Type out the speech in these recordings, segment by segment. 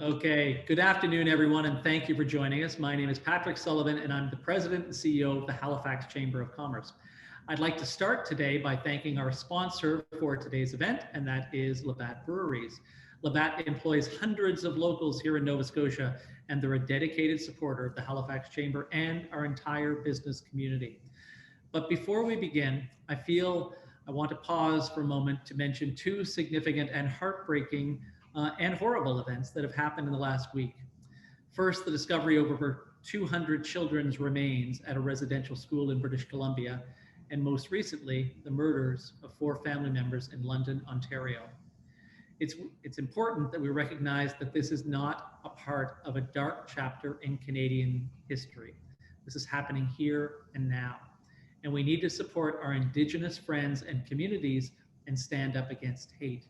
Okay, good afternoon, everyone, and thank you for joining us. My name is Patrick Sullivan, and I'm the President and CEO of the Halifax Chamber of Commerce. I'd like to start today by thanking our sponsor for today's event, and that is Labatt Breweries. Labatt employs hundreds of locals here in Nova Scotia, and they're a dedicated supporter of the Halifax Chamber and our entire business community. But before we begin, I want to pause for a moment to mention two significant and heartbreaking and horrible events that have happened in the last week. First, the discovery of over 200 children's remains at a residential school in British Columbia, and most recently, the murders of 4 family members in London, Ontario. It's important that we recognize that this is not a part of a dark chapter in Canadian history. This is happening here and now, and we need to support our Indigenous friends and communities and stand up against hate.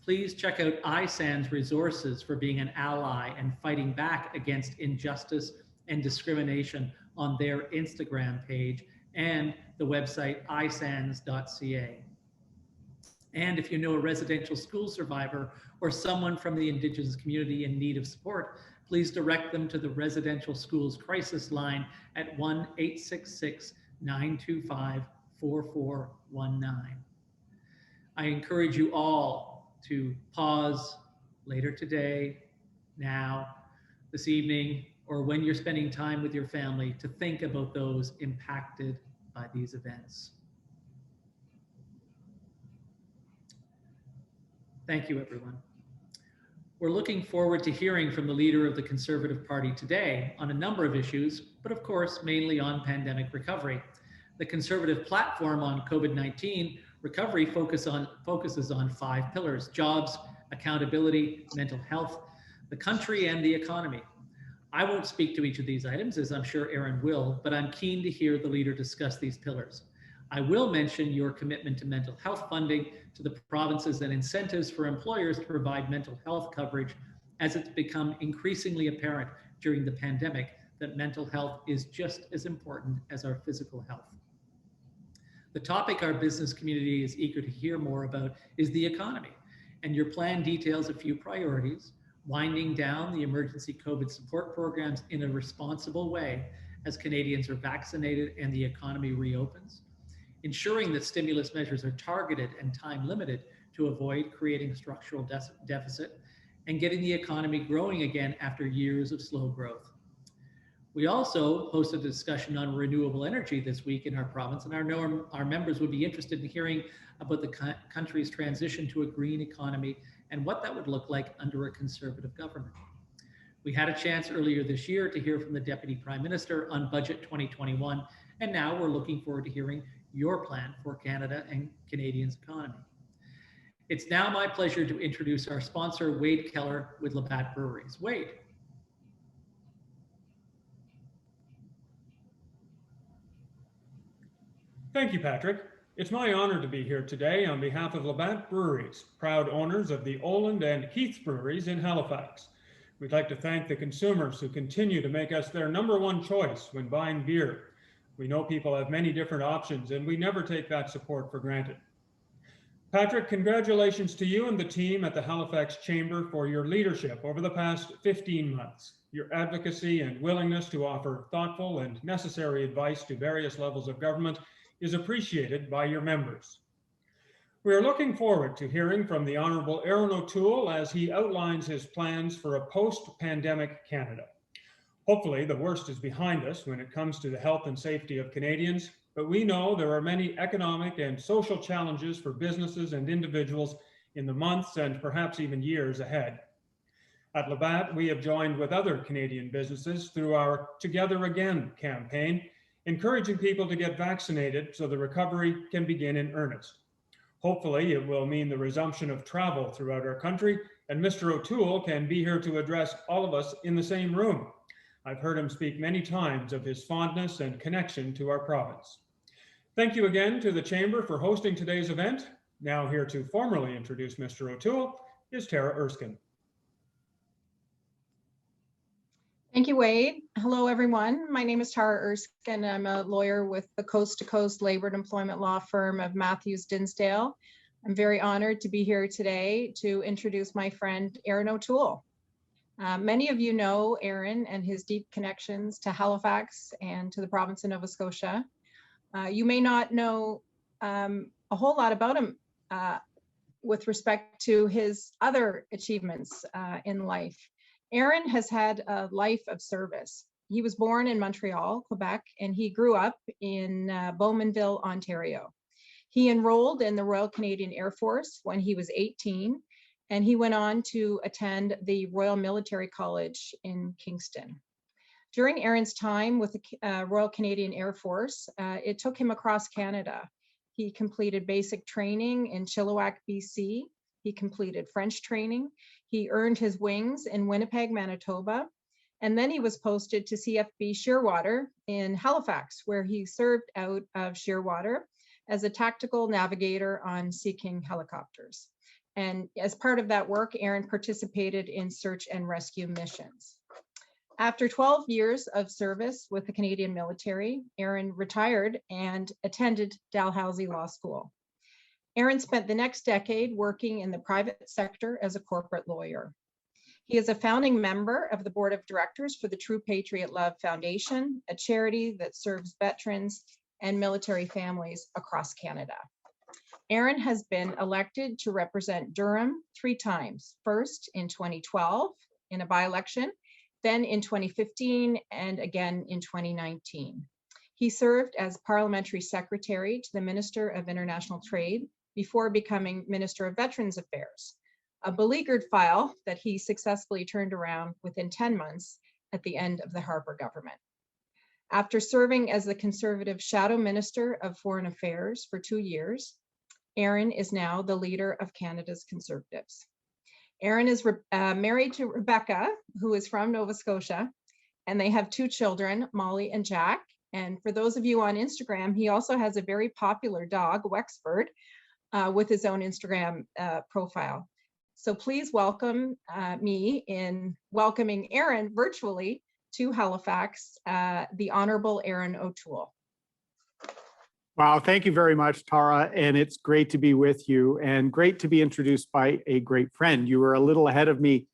Please check out ISAN's resources for being an ally and fighting back against injustice and discrimination on their Instagram page and the website isans.ca. And if you know a residential school survivor or someone from the Indigenous community in need of support, please direct them to the Residential Schools Crisis Line at 1-866-925-4419. I encourage you all to pause later today, now, this evening, or when you're spending time with your family to think about those impacted by these events. Thank you, everyone. We're looking forward to hearing from the leader of the Conservative Party today on a number of issues, but of course, mainly on pandemic recovery. The Conservative platform on COVID-19 recovery focuses on 5 pillars: jobs, accountability, mental health, the country, and the economy. I won't speak to each of these items, as I'm sure Erin will, but I'm keen to hear the leader discuss these pillars. I will mention your commitment to mental health funding to the provinces and incentives for employers to provide mental health coverage, as it's become increasingly apparent during the pandemic that mental health is just as important as our physical health. The topic our business community is eager to hear more about is the economy, and your plan details a few priorities: winding down the emergency COVID support programs in a responsible way as Canadians are vaccinated and the economy reopens, ensuring that stimulus measures are targeted and time limited to avoid creating structural deficit, and getting the economy growing again after years of slow growth. We also hosted a discussion on renewable energy this week in our province, and I know our members would be interested in hearing about the country's transition to a green economy and what that would look like under a Conservative government. We had a chance earlier this year to hear from the Deputy Prime Minister on Budget 2021, and now we're looking forward to hearing your plan for Canada and Canadians' economy. It's now my pleasure to introduce our sponsor, Wade Keller with Labatt Breweries. Wade. Thank you, Patrick. It's my honor to be here today on behalf of Labatt Breweries, proud owners of the Oland and Heath Breweries in Halifax. We'd like to thank the consumers who continue to make us their #1 choice when buying beer. We know people have many different options, and we never take that support for granted. Patrick, congratulations to you and the team at the Halifax Chamber for your leadership over the past 15 months. Your advocacy and willingness to offer thoughtful and necessary advice to various levels of government is appreciated by your members. We are looking forward to hearing from the Honourable Erin O'Toole as he outlines his plans for a post-pandemic Canada. Hopefully, the worst is behind us when it comes to the health and safety of Canadians, but we know there are many economic and social challenges for businesses and individuals in the months and perhaps even years ahead. At Labatt, we have joined with other Canadian businesses through our Together Again campaign, encouraging people to get vaccinated so the recovery can begin in earnest. Hopefully, it will mean the resumption of travel throughout our country, and Mr. O'Toole can be here to address all of us in the same room. I've heard him speak many times of his fondness and connection to our province. Thank you again to the Chamber for hosting today's event. Now here to formally introduce Mr. O'Toole is Tara Erskine. Thank you, Wade. Hello, everyone. My name is Tara Erskine. I'm a lawyer with the Coast to Coast Labor and Employment Law firm of Matthews Dinsdale. I'm very honored to be here today to introduce my friend, Erin O'Toole. Many of you know Erin and his deep connections to Halifax and to the province of Nova Scotia. You may not know a whole lot about him with respect to his other achievements in life. Erin has had a life of service. He was born in Montreal, Quebec, and he grew up in Bowmanville, Ontario. He enrolled in the Royal Canadian Air Force when he was 18, and he went on to attend the Royal Military College in Kingston. During Erin's time with the Royal Canadian Air Force, it took him across Canada. He completed basic training in Chilliwack, BC. He completed French training. He earned his wings in Winnipeg, Manitoba. And then he was posted to CFB Shearwater in Halifax, where he served out of Shearwater as a tactical navigator on Sea King helicopters. And as part of that work, Erin participated in search and rescue missions. After 12 years of service with the Canadian military, Erin retired and attended Dalhousie Law School. Erin spent the next decade working in the private sector as a corporate lawyer. He is a founding member of the board of directors for the True Patriot Love Foundation, a charity that serves veterans and military families across Canada. Erin has been elected to represent Durham 3 times, first in 2012 in a by-election, then in 2015, and again in 2019. He served as parliamentary secretary to the Minister of International Trade before becoming Minister of Veterans Affairs, a beleaguered file that he successfully turned around within 10 months at the end of the Harper government. After serving as the Conservative Shadow Minister of Foreign Affairs for 2 years, Erin is now the leader of Canada's Conservatives. Erin is married to Rebecca, who is from Nova Scotia, and they have 2 children, Molly and Jack. And for those of you on Instagram, he also has a very popular dog, Wexford, with his own Instagram profile. So please welcome me in welcoming Erin virtually to Halifax, the Honourable Erin O'Toole. Wow, thank you very much, Tara, and it's great to be with you and great to be introduced by a great friend. You were a little ahead of me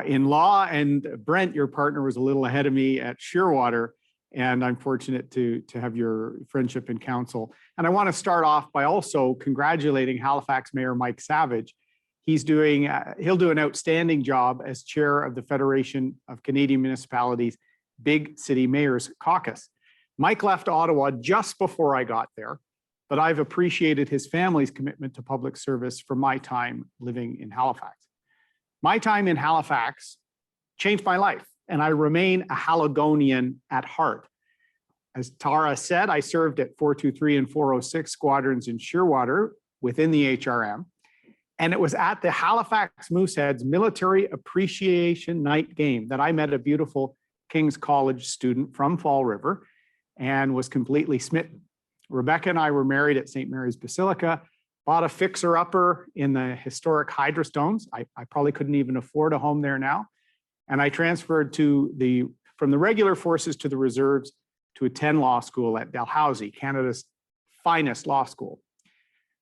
in law, and Brent, your partner, was a little ahead of me at Shearwater, and I'm fortunate to have your friendship and counsel. And I want to start off by also congratulating Halifax Mayor Mike Savage. He'll do an outstanding job as chair of the Federation of Canadian Municipalities Big City Mayors Caucus. Mike left Ottawa just before I got there, but I've appreciated his family's commitment to public service from my time living in Halifax. My time in Halifax changed my life, and I remain a Haligonian at heart. As Tara said, I served at 423 and 406 squadrons in Shearwater within the HRM, and it was at the Halifax Mooseheads Military Appreciation Night game that I met a beautiful King's College student from Fall River and was completely smitten. Rebecca and I were married at St. Mary's Basilica, bought a fixer-upper in the historic Hydrostones. I probably couldn't even afford a home there now. And I transferred from the regular forces to the reserves to attend law school at Dalhousie, Canada's finest law school.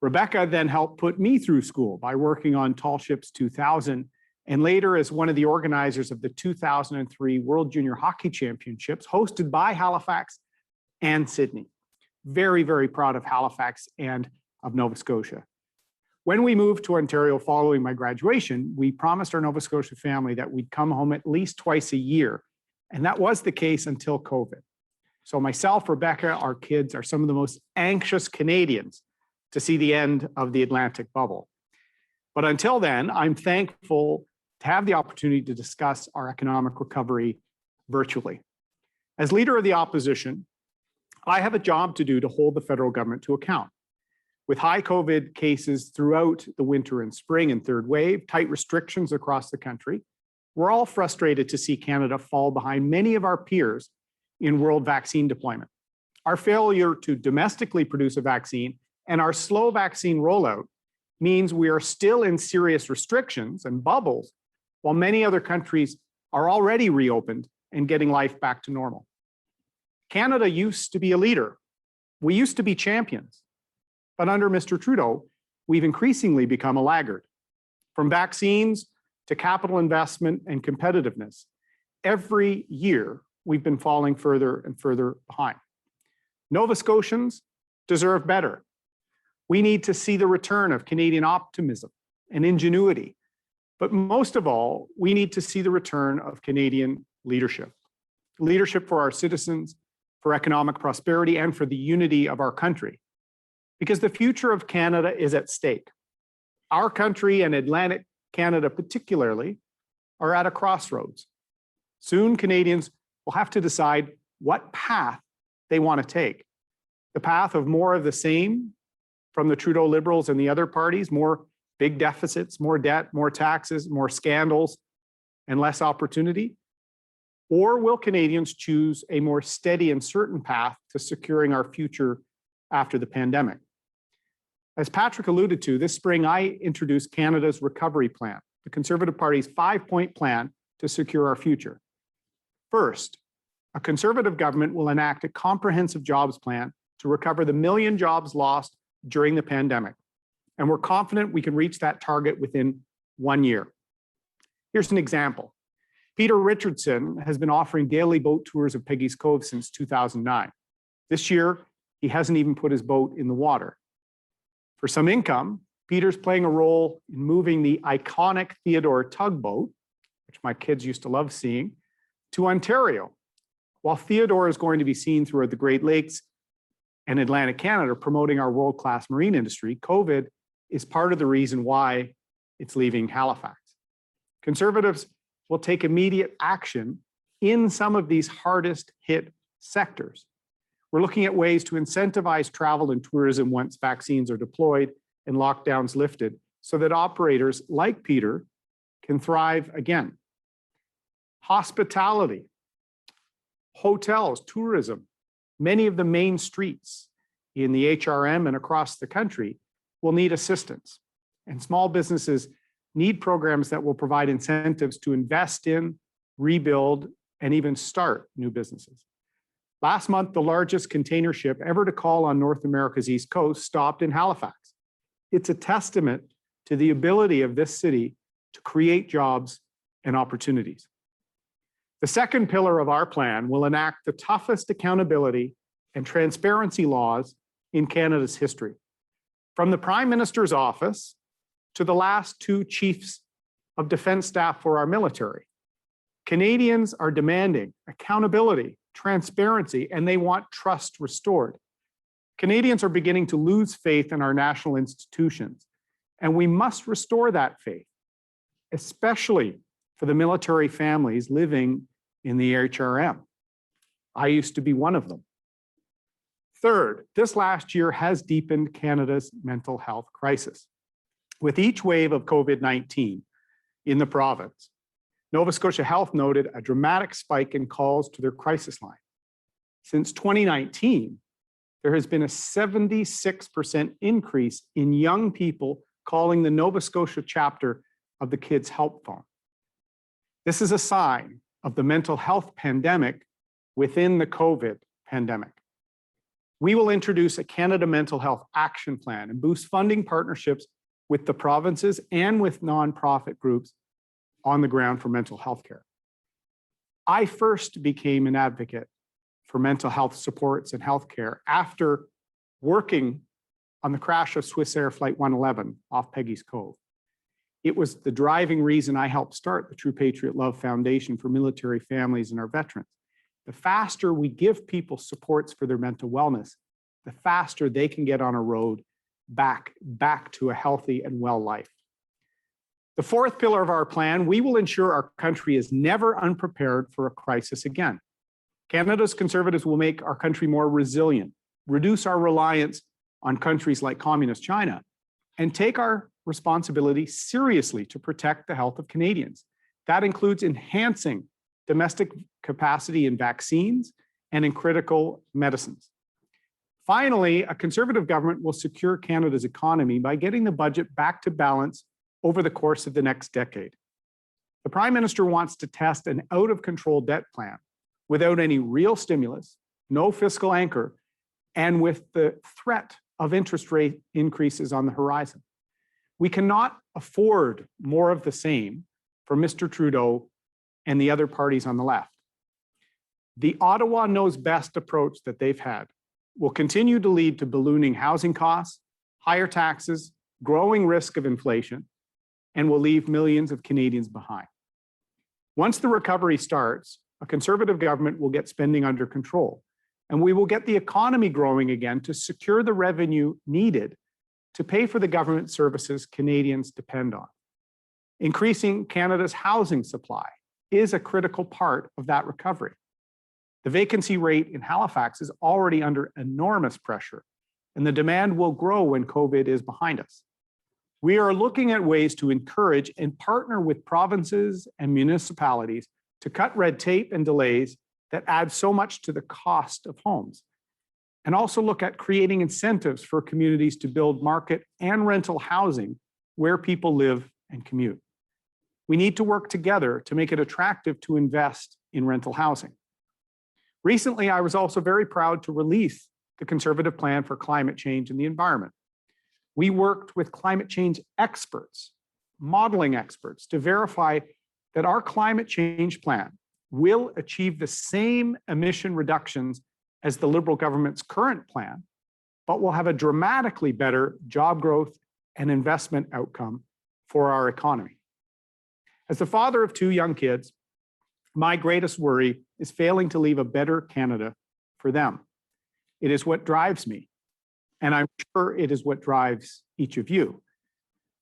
Rebecca then helped put me through school by working on Tall Ships 2000 and later as one of the organizers of the 2003 World Junior Hockey Championships hosted by Halifax and Sydney. Very, very proud of Halifax and of Nova Scotia. When we moved to Ontario following my graduation, we promised our Nova Scotia family that we'd come home at least twice a year. And that was the case until COVID. So myself, Rebecca, our kids are some of the most anxious Canadians to see the end of the Atlantic bubble. But until then, I'm thankful to have the opportunity to discuss our economic recovery virtually. As leader of the opposition, I have a job to do to hold the federal government to account. With high COVID cases throughout the winter and spring and third wave, tight restrictions across the country, we're all frustrated to see Canada fall behind many of our peers in world vaccine deployment. Our failure to domestically produce a vaccine and our slow vaccine rollout means we are still in serious restrictions and bubbles, while many other countries are already reopened and getting life back to normal. Canada used to be a leader. We used to be champions. But under Mr. Trudeau, we've increasingly become a laggard. From vaccines to capital investment and competitiveness, every year we've been falling further and further behind. Nova Scotians deserve better. We need to see the return of Canadian optimism and ingenuity. But most of all, we need to see the return of Canadian leadership. Leadership for our citizens, for economic prosperity, and for the unity of our country. Because the future of Canada is at stake. Our country and Atlantic Canada particularly are at a crossroads. Soon Canadians will have to decide what path they want to take. The path of more of the same from the Trudeau Liberals and the other parties, more big deficits, more debt, more taxes, more scandals, and less opportunity? Or will Canadians choose a more steady and certain path to securing our future after the pandemic? As Patrick alluded to, this spring I introduced Canada's Recovery Plan, the Conservative Party's 5-point plan to secure our future. First, a Conservative government will enact a comprehensive jobs plan to recover the 1 million jobs lost during the pandemic. And we're confident we can reach that target within 1 year. Here's an example. Peter Richardson has been offering daily boat tours of Peggy's Cove since 2009. This year, he hasn't even put his boat in the water. For some income, Peter's playing a role in moving the iconic Theodore tugboat, which my kids used to love seeing, to Ontario, while Theodore is going to be seen throughout the Great Lakes and Atlantic Canada promoting our world-class marine industry. COVID is part of the reason why it's leaving Halifax. Conservatives will take immediate action in some of these hardest hit sectors. We're looking at ways to incentivize travel and tourism once vaccines are deployed and lockdowns lifted so that operators like Peter can thrive again. Hospitality, hotels, tourism, many of the main streets in the HRM and across the country will need assistance. And small businesses need programs that will provide incentives to invest in, rebuild, and even start new businesses. Last month, the largest container ship ever to call on North America's East Coast stopped in Halifax. It's a testament to the ability of this city to create jobs and opportunities. The second pillar of our plan will enact the toughest accountability and transparency laws in Canada's history. From the Prime Minister's office to the last 2 chiefs of defense staff for our military, Canadians are demanding accountability, transparency, and they want trust restored. Canadians are beginning to lose faith in our national institutions, and we must restore that faith, especially for the military families living in the HRM. I used to be one of them. Third, this last year has deepened Canada's mental health crisis. With each wave of COVID-19 in the province, Nova Scotia Health noted a dramatic spike in calls to their crisis line. Since 2019, there has been a 76% increase in young people calling the Nova Scotia chapter of the Kids Help Phone. This is a sign of the mental health pandemic within the COVID pandemic. We will introduce a Canada Mental Health Action Plan and boost funding partnerships with the provinces and with nonprofit groups on the ground for mental health care. I first became an advocate for mental health supports and healthcare after working on the crash of Swissair Flight 111 off Peggy's Cove. It was the driving reason I helped start the True Patriot Love Foundation for military families and our veterans. The faster we give people supports for their mental wellness, the faster they can get on a road back to a healthy and well life. The fourth pillar of our plan, we will ensure our country is never unprepared for a crisis again. Canada's Conservatives will make our country more resilient, reduce our reliance on countries like Communist China, and take our responsibility seriously to protect the health of Canadians. That includes enhancing domestic capacity in vaccines and in critical medicines. Finally, a Conservative government will secure Canada's economy by getting the budget back to balance over the course of the next decade. The Prime Minister wants to test an out-of-control debt plan without any real stimulus, no fiscal anchor, and with the threat of interest rate increases on the horizon. We cannot afford more of the same from Mr. Trudeau and the other parties on the left. The Ottawa knows best approach that they've had will continue to lead to ballooning housing costs, higher taxes, growing risk of inflation, and will leave millions of Canadians behind. Once the recovery starts, a Conservative government will get spending under control, and we will get the economy growing again to secure the revenue needed to pay for the government services Canadians depend on. Increasing Canada's housing supply is a critical part of that recovery. The vacancy rate in Halifax is already under enormous pressure, and the demand will grow when COVID is behind us. We are looking at ways to encourage and partner with provinces and municipalities to cut red tape and delays that add so much to the cost of homes, and also look at creating incentives for communities to build market and rental housing where people live and commute. We need to work together to make it attractive to invest in rental housing. Recently, I was also very proud to release the Conservative Plan for Climate Change and the Environment. We worked with climate change experts, modeling experts, to verify that our climate change plan will achieve the same emission reductions as the Liberal government's current plan, but will have a dramatically better job growth and investment outcome for our economy. As the father of 2 young kids, my greatest worry is failing to leave a better Canada for them. It is what drives me, and I'm sure it is what drives each of you.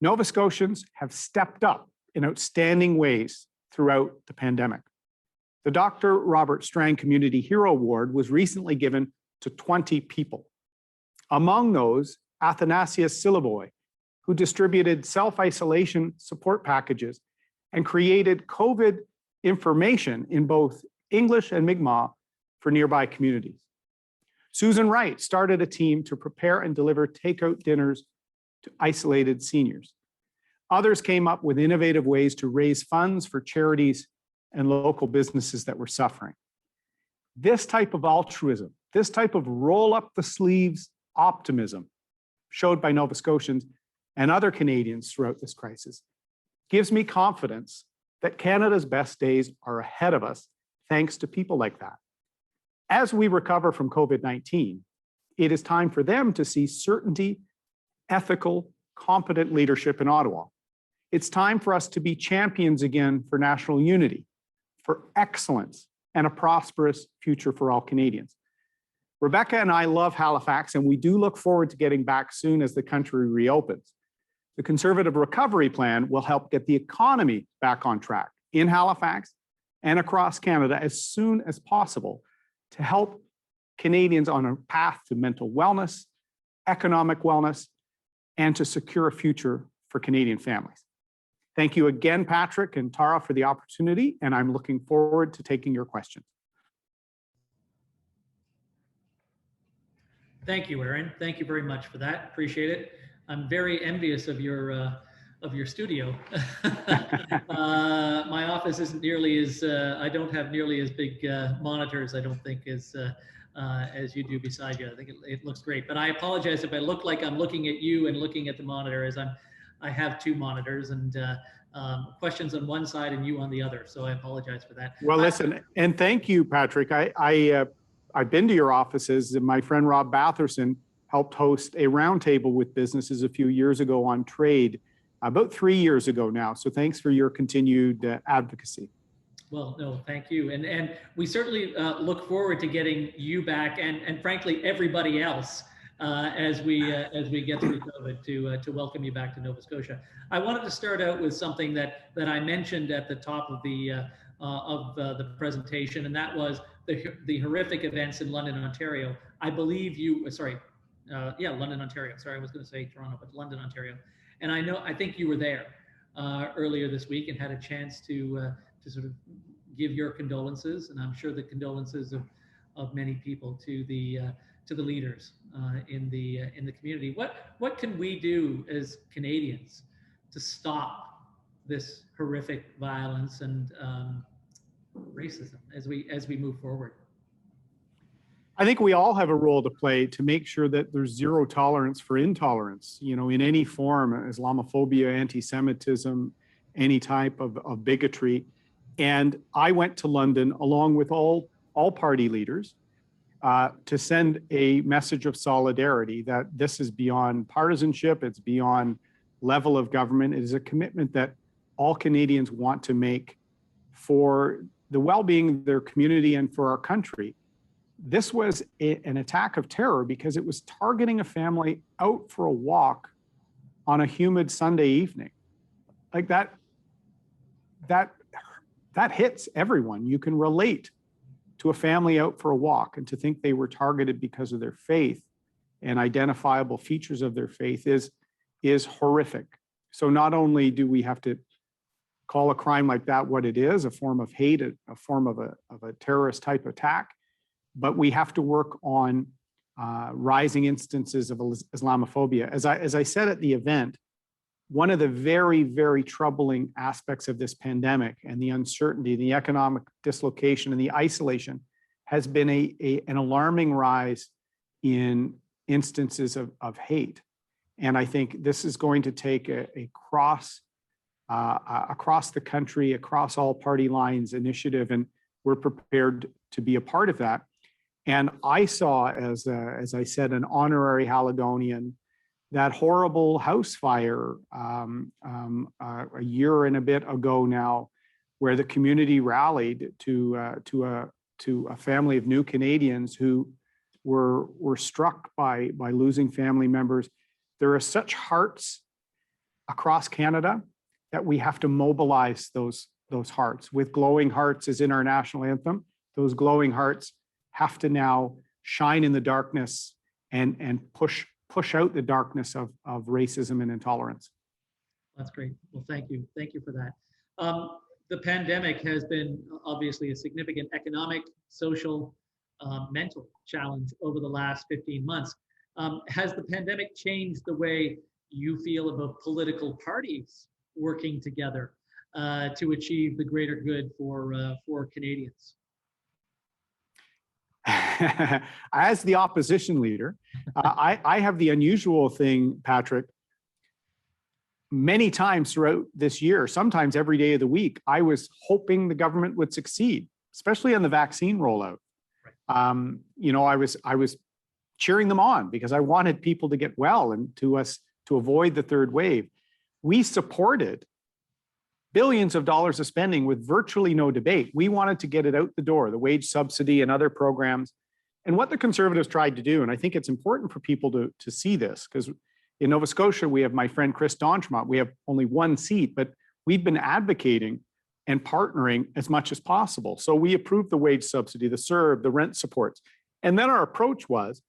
Nova Scotians have stepped up in outstanding ways throughout the pandemic. The Dr. Robert Strang Community Hero Award was recently given to 20 people. Among those, Athanasius Siliboy, who distributed self-isolation support packages and created COVID information in both English and Mi'kmaq for nearby communities. Susan Wright started a team to prepare and deliver takeout dinners to isolated seniors. Others came up with innovative ways to raise funds for charities and local businesses that were suffering. This type of altruism, this type of roll up the sleeves optimism showed by Nova Scotians and other Canadians throughout this crisis gives me confidence that Canada's best days are ahead of us thanks to people like that. As we recover from COVID-19, it is time for them to see certainty, ethical, competent leadership in Ottawa. It's time for us to be champions again for national unity, for excellence, and a prosperous future for all Canadians. Rebecca and I love Halifax, and we do look forward to getting back soon as the country reopens. The Conservative Recovery Plan will help get the economy back on track in Halifax and across Canada as soon as possible to help Canadians on a path to mental wellness, economic wellness, and to secure a future for Canadian families. Thank you again, Patrick and Tara, for the opportunity, and I'm looking forward to taking your questions. Thank you, Erin. Thank you very much for that. Appreciate it. I'm very envious of your studio. My office isn't nearly as I don't have nearly as big monitors, I don't think, as you do beside you. I think it looks great. But I apologize if I look like I'm looking at you and looking at the monitor, as I have 2 monitors and questions on one side and you on the other. So I apologize for that. Well, listen, and thank you, Patrick. I've been to your offices, and my friend Rob Batherson helped host a roundtable with businesses a few years ago on trade, about 3 years ago now. So thanks for your continued advocacy. Well, no, thank you. And we certainly look forward to getting you back and frankly, everybody else as we get through COVID to welcome you back to Nova Scotia. I wanted to start out with something that I mentioned at the top of the presentation, and that was the horrific events in London, Ontario. I believe London, Ontario. Sorry, I was going to say Toronto, but London, Ontario. And I think you were there earlier this week and had a chance to sort of give your condolences, and I'm sure the condolences of many people to the leaders in the community. What can we do as Canadians to stop this horrific violence and racism as we move forward? I think we all have a role to play to make sure that there's zero tolerance for intolerance, in any form, Islamophobia, anti-Semitism, any type of bigotry. And I went to London along with all party leaders to send a message of solidarity that this is beyond partisanship, it's beyond level of government. It is a commitment that all Canadians want to make for the well-being of their community and for our country. This was an attack of terror because it was targeting a family out for a walk on a humid Sunday evening. Like that hits everyone. You can relate to a family out for a walk, and to think they were targeted because of their faith and identifiable features of their faith is horrific. So not only do we have to call a crime like that what it is, a form of hate, a form of a terrorist type attack, but we have to work on rising instances of Islamophobia. As I said at the event, one of the very, very troubling aspects of this pandemic and the uncertainty, the economic dislocation and the isolation has been an alarming rise in instances of hate. And I think this is going to take across the country, across all party lines initiative, and we're prepared to be a part of that. And I saw, as I said, an honorary Haligonian, that horrible house fire a year and a bit ago now, where the community rallied to a family of new Canadians who were struck by losing family members. There are such hearts across Canada that we have to mobilize those hearts. With Glowing Hearts as in our national anthem, those glowing hearts have to now shine in the darkness and push out the darkness of racism and intolerance. That's great. Well, thank you. Thank you for that. The pandemic has been obviously a significant economic, social, mental challenge over the last 15 months. Has the pandemic changed the way you feel about political parties working together to achieve the greater good for Canadians? As the opposition leader, I have the unusual thing, Patrick. Many times throughout this year, sometimes every day of the week, I was hoping the government would succeed, especially on the vaccine rollout. Right. I was cheering them on because I wanted people to get well and to avoid the third wave. We supported billions of dollars of spending with virtually no debate. We wanted to get it out the door, the wage subsidy and other programs. And what the Conservatives tried to do, and I think it's important for people to see this, because in Nova Scotia, we have my friend Chris Donchemont. We have only one seat, but we've been advocating and partnering as much as possible. So we approved the wage subsidy, the CERB, the rent supports. And then our approach was,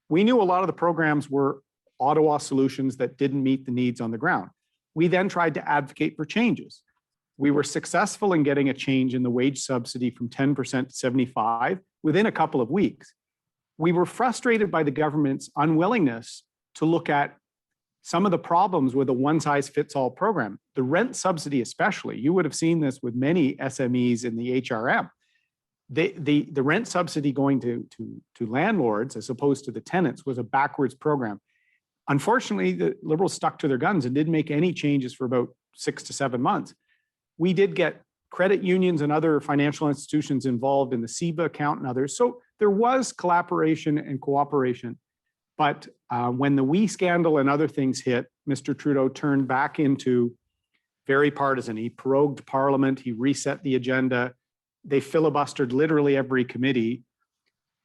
we knew a lot of the programs were Ottawa solutions that didn't meet the needs on the ground. We then tried to advocate for changes. We were successful in getting a change in the wage subsidy from 10% to 75% within a couple of weeks. We were frustrated by the government's unwillingness to look at some of the problems with a one-size-fits-all program. The rent subsidy especially, you would have seen this with many SMEs in the HRM. The rent subsidy going to landlords as opposed to the tenants was a backwards program. Unfortunately, the Liberals stuck to their guns and didn't make any changes for about 6 to 7 months. We did get credit unions and other financial institutions involved in the CEBA account and others. So there was collaboration and cooperation. But when the WE scandal and other things hit, Mr. Trudeau turned back into very partisan. He prorogued Parliament. He reset the agenda. They filibustered literally every committee.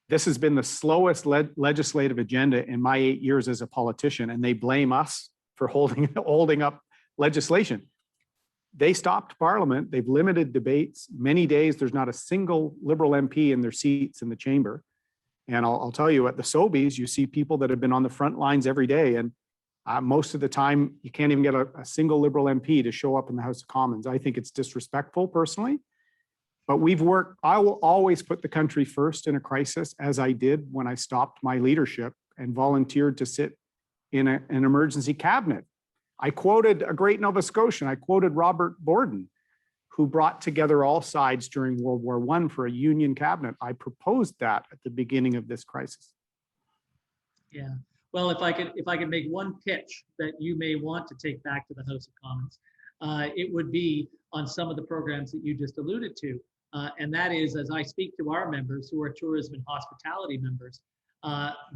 This has been the slowest legislative agenda in my 8 years as a politician, and they blame us for holding up legislation. They stopped Parliament. They've limited debates. Many days, there's not a single Liberal MP in their seats in the chamber. And I'll tell you, at the Sobeys, you see people that have been on the front lines every day. And most of the time, you can't even get a single Liberal MP to show up in the House of Commons. I think it's disrespectful personally. But we've worked, I will always put the country first in a crisis, as I did when I stopped my leadership and volunteered to sit in an emergency cabinet. I quoted a great Nova Scotian. I quoted Robert Borden, who brought together all sides during World War I for a union cabinet. I proposed that at the beginning of this crisis. Yeah. Well, if I could make one pitch that you may want to take back to the House of Commons, it would be on some of the programs that you just alluded to. And that is, as I speak to our members who are tourism and hospitality members,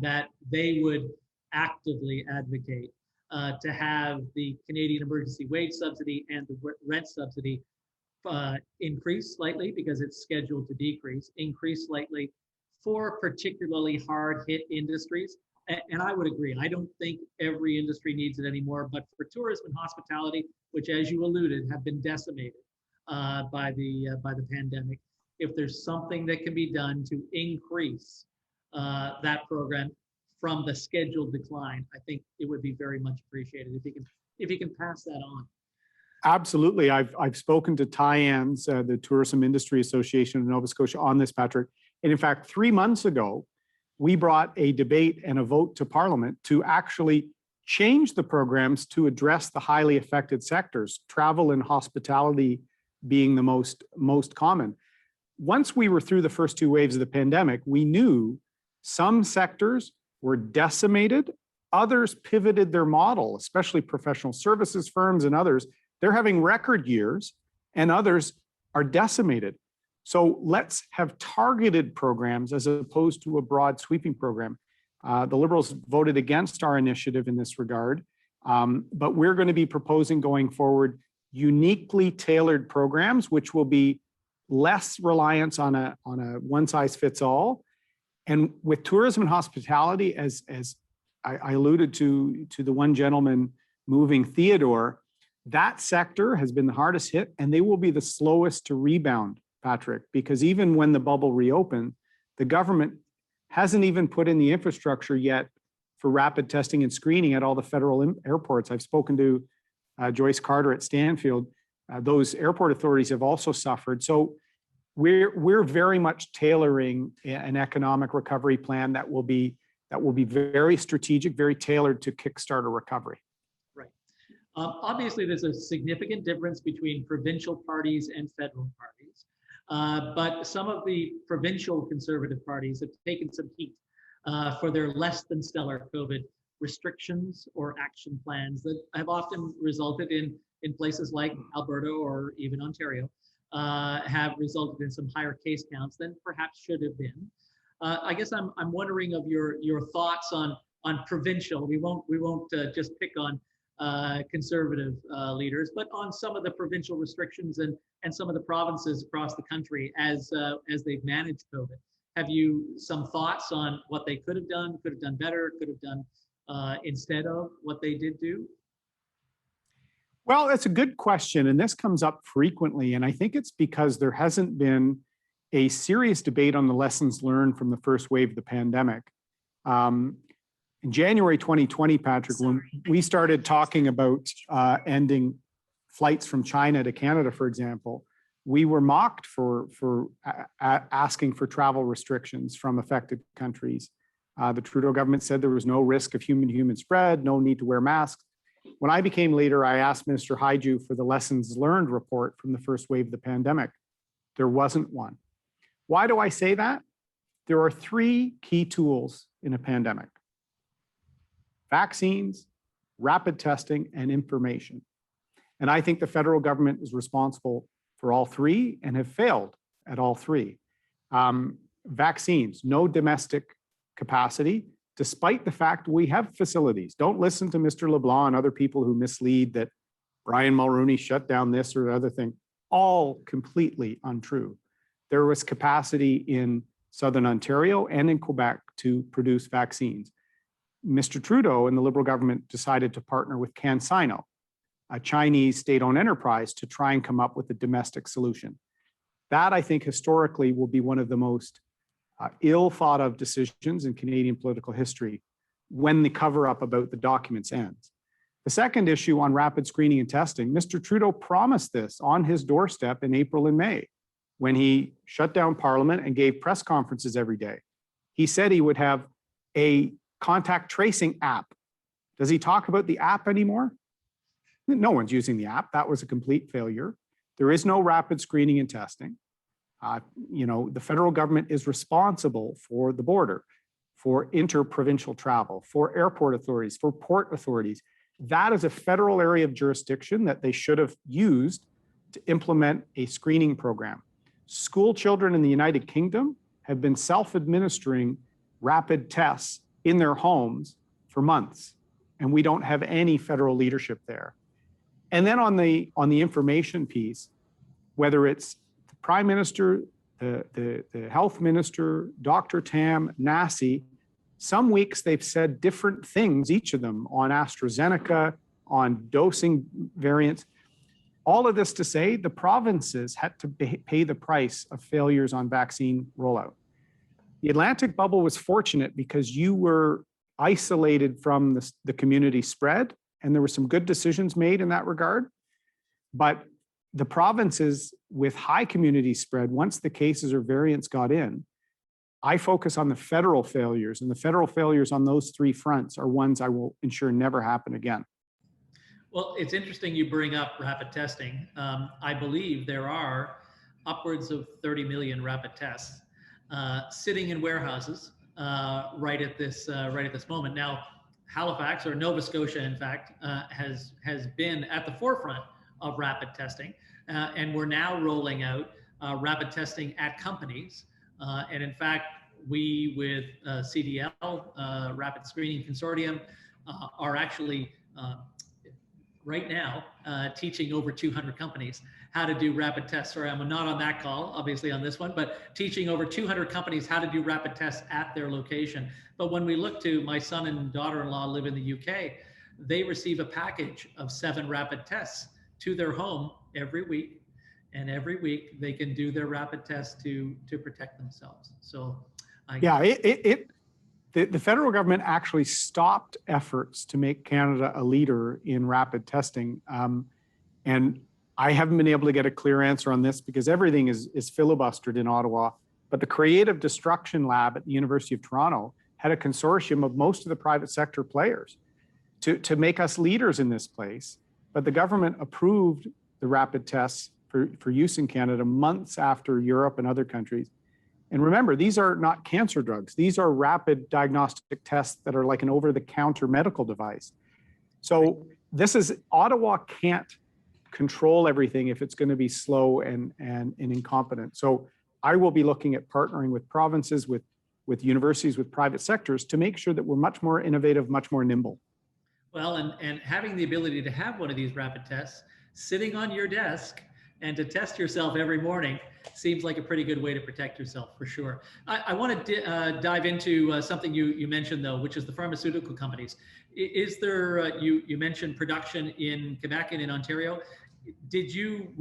that they would actively advocate to have the Canadian Emergency Wage Subsidy and the rent subsidy increase slightly, because it's scheduled to decrease, increase slightly for particularly hard hit industries. And I would agree. I don't think every industry needs it anymore, but for tourism and hospitality, which, as you alluded, have been decimated by the pandemic, if there's something that can be done to increase that program from the scheduled decline, I think it would be very much appreciated if you can pass that on. Absolutely. I've spoken to TIANS, the Tourism Industry Association of Nova Scotia, on this, Patrick. And in fact, 3 months ago, we brought a debate and a vote to Parliament to actually change the programs to address the highly affected sectors, travel and hospitality being the most common. Once we were through the first 2 waves of the pandemic, we knew some sectors were decimated, others pivoted their model, especially professional services firms and others. They're having record years, and others are decimated. So let's have targeted programs as opposed to a broad sweeping program. The Liberals voted against our initiative in this regard, but we're going to be proposing going forward uniquely tailored programs, which will be less reliance on a one size fits all. And with tourism and hospitality, as I alluded to the one gentleman moving, Theodore, that sector has been the hardest hit, and they will be the slowest to rebound, Patrick, because even when the bubble reopened, the government hasn't even put in the infrastructure yet for rapid testing and screening at all the federal airports. I've spoken to Joyce Carter at Stanfield. Those airport authorities have also suffered. So we're very much tailoring an economic recovery plan that will be very strategic, very tailored to kickstart a recovery. Right. Obviously, there's a significant difference between provincial parties and federal parties. But some of the provincial Conservative parties have taken some heat for their less than stellar COVID restrictions or action plans that have often resulted in places like Alberta or even Ontario, have resulted in some higher case counts than perhaps should have been. I guess I'm wondering of your thoughts on provincial. We won't just pick on Conservative leaders, but on some of the provincial restrictions and some of the provinces across the country as they've managed COVID. Have you some thoughts on what they could have done better, could have done instead of what they did do? Well, it's a good question, and this comes up frequently, and I think it's because there hasn't been a serious debate on the lessons learned from the first wave of the pandemic. In January 2020, Patrick, when we started talking about ending flights from China to Canada, for example, we were mocked for asking for travel restrictions from affected countries. The Trudeau government said there was no risk of human-to-human spread, no need to wear masks. When I became leader, I asked Minister Haiju for the lessons learned report from the first wave of the pandemic. There wasn't one. Why do I say that? There are 3 key tools in a pandemic: vaccines, rapid testing, and information. And I think the federal government is responsible for all 3 and have failed at all 3. Vaccines, no domestic capacity, despite the fact we have facilities. Don't listen to Mr. LeBlanc and other people who mislead that Brian Mulroney shut down this or other thing. All completely untrue. There was capacity in Southern Ontario and in Quebec to produce vaccines. Mr. Trudeau and the Liberal government decided to partner with CanSino, a Chinese state-owned enterprise, to try and come up with a domestic solution. That, I think, historically will be one of the most ill thought of decisions in Canadian political history when the cover-up about the documents ends. The second issue on rapid screening and testing, Mr. Trudeau promised this on his doorstep in April and May when he shut down Parliament and gave press conferences every day. He said he would have a contact tracing app. Does he talk about the app anymore? No one's using the app. That was a complete failure. There is no rapid screening and testing. The federal government is responsible for the border, for interprovincial travel, for airport authorities, for port authorities. that is a federal area of jurisdiction that they should have used to implement a screening program. School children in the United Kingdom have been self-administering rapid tests in their homes for months, and we don't have any federal leadership there. And then on the information piece, whether it's the Prime Minister, the Health Minister, Dr. Tam, NACI, some weeks they've said different things, each of them, on AstraZeneca, on dosing variants. All of this to say the provinces had to pay the price of failures on vaccine rollout. The Atlantic bubble was fortunate because you were isolated from the community spread, and there were some good decisions made in that regard. But the provinces with high community spread, once the cases or variants got in, I focus on the federal failures, and the federal failures on those three fronts are ones I will ensure never happen again. Well, it's interesting you bring up rapid testing. I believe there are upwards of 30 million rapid tests sitting in warehouses right at this moment. Now, Halifax, or Nova Scotia, in fact, has been at the forefront of rapid testing, and we're now rolling out rapid testing at companies. And in fact, we with CDL, Rapid Screening Consortium, are actually right now teaching over 200 companies how to do rapid tests. Sorry, I'm not on that call, obviously on this one, but teaching over 200 companies how to do rapid tests at their location. But when we look to, my son and daughter-in-law live in the UK, they receive a package of 7 rapid tests to their home every week. And every week they can do their rapid tests to protect themselves. So the federal government actually stopped efforts to make Canada a leader in rapid testing. And I haven't been able to get a clear answer on this because everything is filibustered in Ottawa. But the Creative Destruction Lab at the University of Toronto had a consortium of most of the private sector players to make us leaders in this place. But the government approved the rapid tests for use in Canada months after Europe and other countries. And remember, these are not cancer drugs. These are rapid diagnostic tests that are like an over-the-counter medical device. So Ottawa can't control everything if it's going to be slow and incompetent. So I will be looking at partnering with provinces, with universities, with private sectors to make sure that we're much more innovative, much more nimble. Well, and having the ability to have one of these rapid tests sitting on your desk and to test yourself every morning seems like a pretty good way to protect yourself, for sure. I want to dive into something you mentioned, though, which is the pharmaceutical companies. Is there, you mentioned production in Quebec and in Ontario. Did you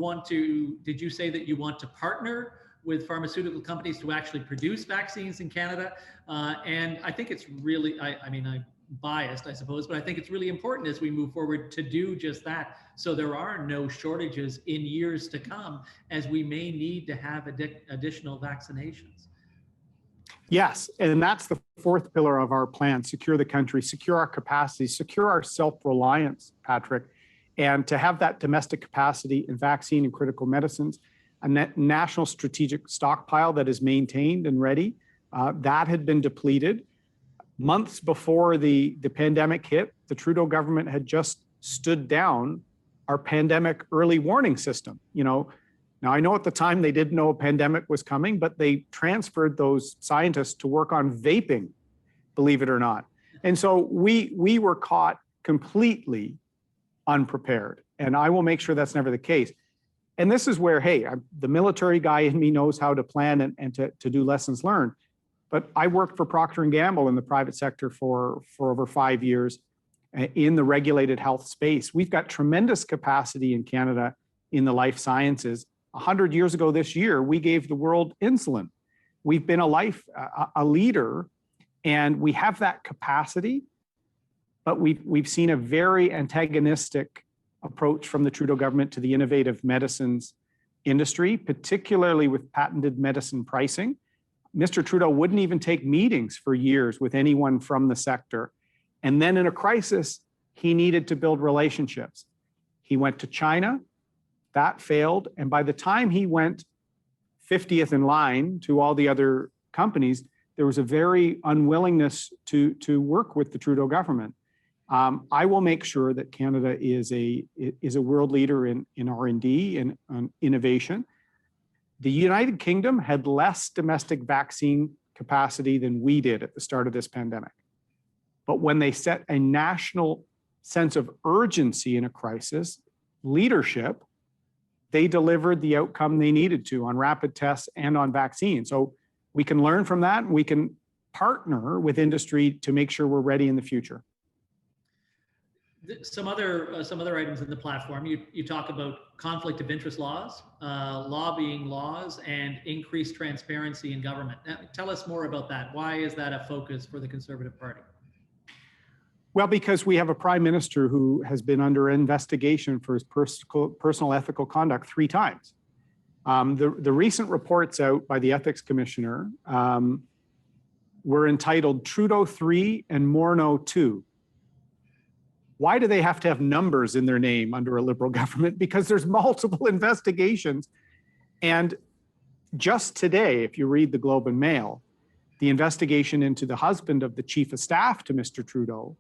say that you want to partner with pharmaceutical companies to actually produce vaccines in Canada? And I think it's really, I'm biased, I suppose, but I think it's really important as we move forward to do just that, so there are no shortages in years to come, as we may need to have additional vaccinations. Yes, and that's the fourth pillar of our plan: secure the country, secure our capacity, secure our self-reliance, Patrick, and to have that domestic capacity in vaccine and critical medicines, a national strategic stockpile that is maintained and ready. That had been depleted. Months before the pandemic hit, the Trudeau government had just stood down our pandemic early warning system. Now I know at the time they didn't know a pandemic was coming, but they transferred those scientists to work on vaping, believe it or not. And so we were caught completely unprepared, and I will make sure that's never the case. And this is where, hey, the military guy in me knows how to plan and to do lessons learned. But I worked for Procter & Gamble in the private sector for over 5 years in the regulated health space. We've got tremendous capacity in Canada in the life sciences. 100 years ago this year, we gave the world insulin. We've been a leader, and we have that capacity, but we've seen a very antagonistic approach from the Trudeau government to the innovative medicines industry, particularly with patented medicine pricing. Mr. Trudeau wouldn't even take meetings for years with anyone from the sector. And then in a crisis, he needed to build relationships. He went to China, that failed. And by the time he went 50th in line to all the other companies, there was a very unwillingness to work with the Trudeau government. I will make sure that Canada is a world leader in R&D and innovation. The United Kingdom had less domestic vaccine capacity than we did at the start of this pandemic. But when they set a national sense of urgency in a crisis, leadership, they delivered the outcome they needed to on rapid tests and on vaccines. So we can learn from that, and we can partner with industry to make sure we're ready in the future. Some other items in the platform, you talk about conflict of interest laws, lobbying laws, and increased transparency in government. Now, tell us more about that. Why is that a focus for the Conservative Party? Well, because we have a prime minister who has been under investigation for his personal ethical conduct 3 times. The recent reports out by the ethics commissioner were entitled Trudeau 3 and Morneau 2. Why do they have to have numbers in their name under a Liberal government? Because there's multiple investigations. And just today, if you read the Globe and Mail, the investigation into the husband of the chief of staff to Mr. Trudeau,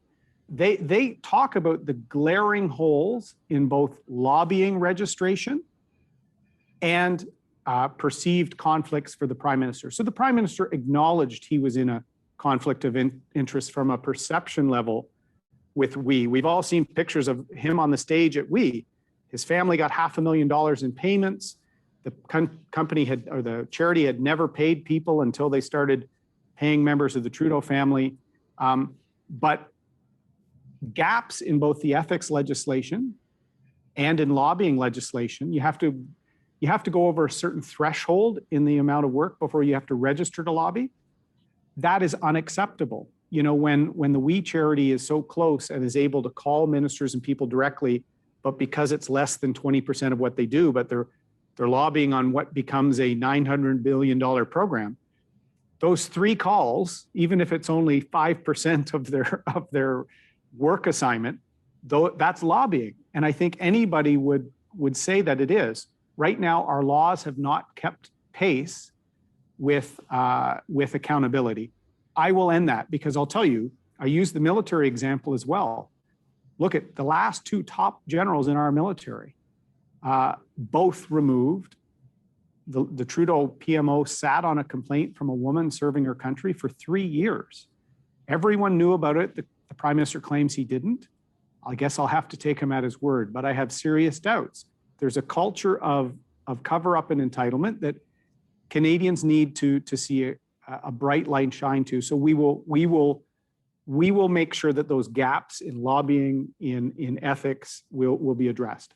they talk about the glaring holes in both lobbying registration and perceived conflicts for the prime minister. So the prime minister acknowledged he was in a conflict of interest from a perception level with we. We've all seen pictures of him on the stage at we. His family got $500,000 in payments. The company had, or the charity had never paid people until they started paying members of the Trudeau family. But gaps in both the ethics legislation and in lobbying legislation, you have to go over a certain threshold in the amount of work before you have to register to lobby. That is unacceptable. You know, when the We charity is so close and is able to call ministers and people directly, but because it's less than 20% of what they do, but they're lobbying on what becomes a $900 billion program, those 3 calls, even if it's only 5% of their work assignment, though that's lobbying. And I think anybody would say that it is. Right now, our laws have not kept pace with accountability. I will end that because I'll tell you, I use the military example as well. Look at the last 2 top generals in our military, both removed. The Trudeau PMO sat on a complaint from a woman serving her country for 3 years. Everyone knew about it. The prime minister claims he didn't. I guess I'll have to take him at his word, but I have serious doubts. There's a culture of cover up and entitlement that Canadians need to see a bright light shine to. So we will make sure that those gaps in lobbying, in ethics will be addressed.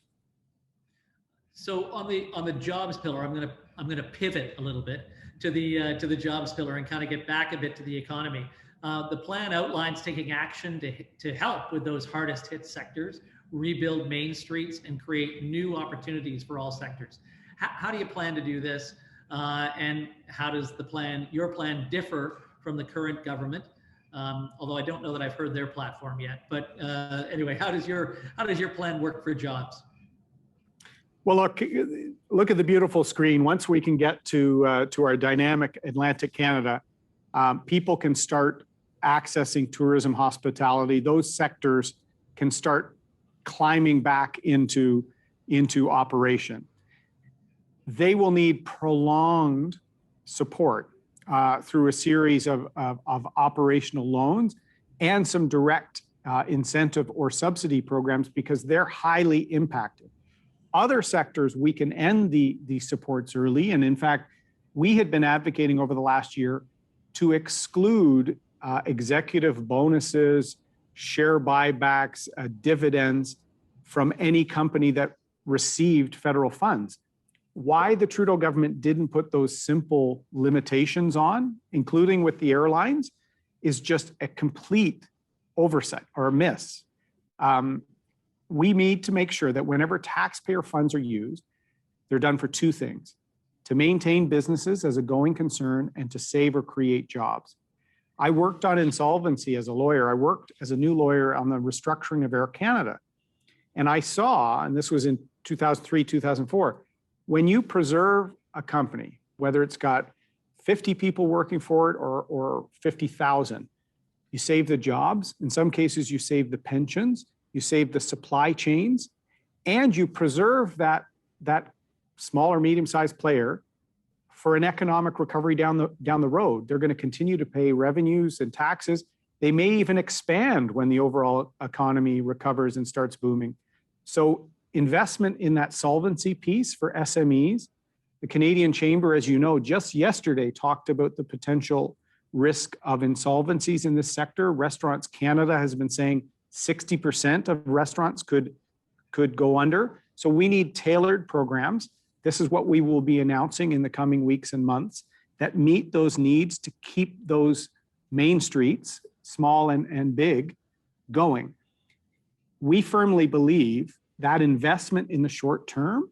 So on the jobs pillar, I'm gonna pivot a little bit to the jobs pillar and kind of get back a bit to the economy. The plan outlines taking action to help with those hardest hit sectors, rebuild main streets, and create new opportunities for all sectors. How do you plan to do this? And how does your plan differ from the current government? Although I don't know that I've heard their platform yet, but anyway, how does your plan work for jobs? Well, look at the beautiful screen. Once we can get to our dynamic Atlantic Canada, people can start accessing tourism, hospitality. Those sectors can start climbing back into operation. They will need prolonged support through a series of operational loans and some direct incentive or subsidy programs because they're highly impacted. Other sectors, we can end the supports early. And in fact, we had been advocating over the last year to exclude executive bonuses, share buybacks, dividends from any company that received federal funds. Why the Trudeau government didn't put those simple limitations on, including with the airlines, is just a complete oversight or a miss. We need to make sure that whenever taxpayer funds are used, they're done for 2 things: to maintain businesses as a going concern and to save or create jobs. I worked on insolvency as a lawyer. I worked as a new lawyer on the restructuring of Air Canada. And I saw, and this was in 2003, 2004, when you preserve a company, whether it's got 50 people working for it or 50,000, you save the jobs. In some cases, you save the pensions, you save the supply chains, and you preserve that small or medium-sized player for an economic recovery down the road. They're going to continue to pay revenues and taxes. They may even expand when the overall economy recovers and starts booming. So investment in that solvency piece for SMEs. The Canadian Chamber, as you know, just yesterday talked about the potential risk of insolvencies in this sector. Restaurants Canada has been saying 60% of restaurants could go under. So we need tailored programs. This is what we will be announcing in the coming weeks and months that meet those needs to keep those main streets, small and big, going. We firmly believe that investment in the short term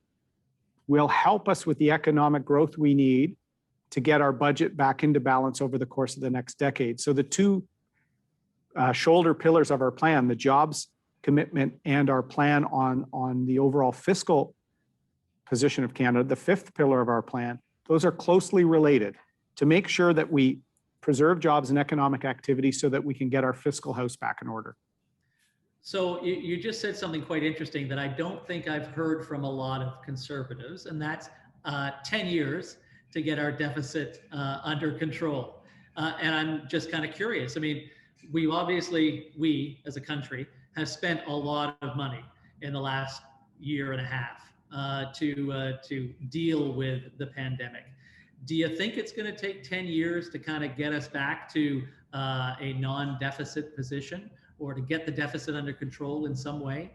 will help us with the economic growth we need to get our budget back into balance over the course of the next decade. So the two shoulder pillars of our plan, the jobs commitment and our plan on the overall fiscal position of Canada, the fifth pillar of our plan, those are closely related to make sure that we preserve jobs and economic activity so that we can get our fiscal house back in order. So you just said something quite interesting that I don't think I've heard from a lot of Conservatives, and that's 10 years to get our deficit under control. And I'm just kind of curious. I mean, we as a country have spent a lot of money in the last year and a half to deal with the pandemic. Do you think it's going to take 10 years to kind of get us back to a non-deficit position, or to get the deficit under control in some way?